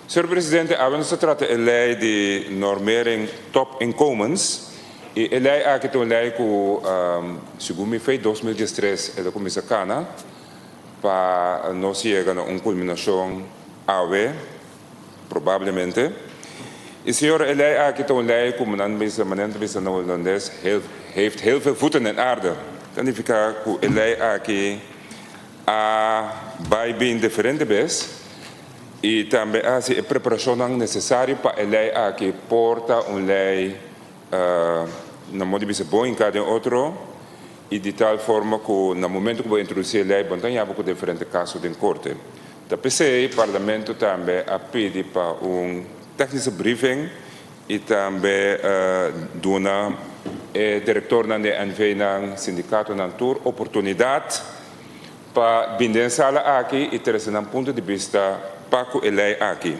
Senhor Presidente, havendo se trata de lei de normering top inkomens, e a lei aqui tem uma lei que, segundo me foi 2013, ela começa a cana, para não chegar a uma culminação AWE, provavelmente. E senhor, a lei aqui tem uma lei que, manente bisa na holandês, heeft heel veel voeten in aarde. Significa que a lei aqui vai bem diferente vez. E também a preparação necessária para a lei que porta uma lei na modo de ser bom em cada outro e de tal forma que no momento que vou introduzir a lei, vão ter diferentes casos de corte. Da PC, o Parlamento também a pedir para técnico briefing e também dona diretor da NV na sindicato na tour oportunidade para binden sala aqui e ter um ponto de vista para a lei aqui.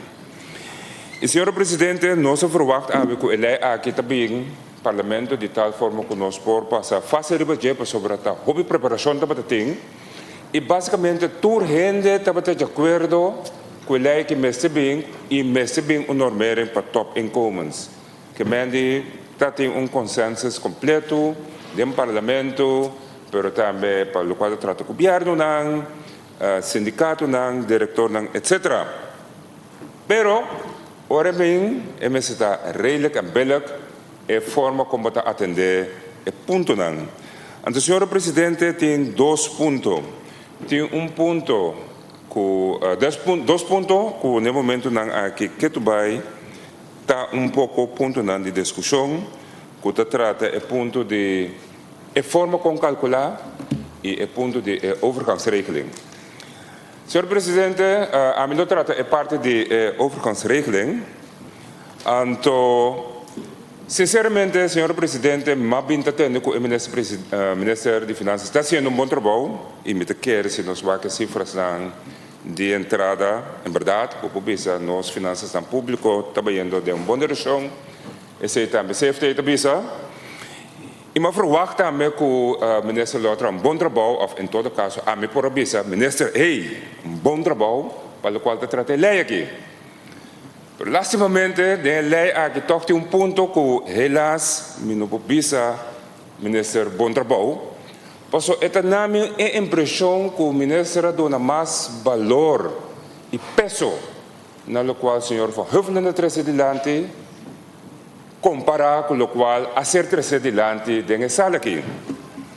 E senhor Presidente, nós verwachten que a lei aqui também Parlamento de tal forma que nós por passar fase de sobre a hobby preparação da tem e basicamente toda gente estava de acordo com a lei que mestre bem e mestre bem normering para top inkomens que mende tem consenso completo do Parlamento, pero também para o qual trata o governo sindicato diretor etc. Pero ora bem, está redelijk en billig e forma como está atender e ponto não. Então, senhor Presidente, tem dois pontos. Tem ponto dois pontos que no momento aqui que tu vai tá pouco ponto de discussão que está trata é ponto de forma como calcular e é ponto de overgangsregeling. Senhor Presidente, a mim trata é parte de overgangsregeling. Então, sinceramente, senhor Presidente, mas bem entendo que o Ministério de Finanças está fazendo bom trabalho e me quer se nós vamos cifras de entrada, em verdade, o público, nós finanças estão público, está indo de uma boa direção, e se também safety está e me verwacht também que o ministro Lotra um bom trabalho, ou em todo caso, a mim por avisa, ministro, um bom trabalho, para o qual te trata a lei aqui. Pero lastimamente, a lei aqui toca um ponto que, helaas, me não avisa, ministro, bom trabalho, porque esta na minha impressão que o ministro dá mais valor e peso, na qual o senhor Van Huffelen traz adiante, comparar com o qual a ser trazer adiante dentro da sala aqui.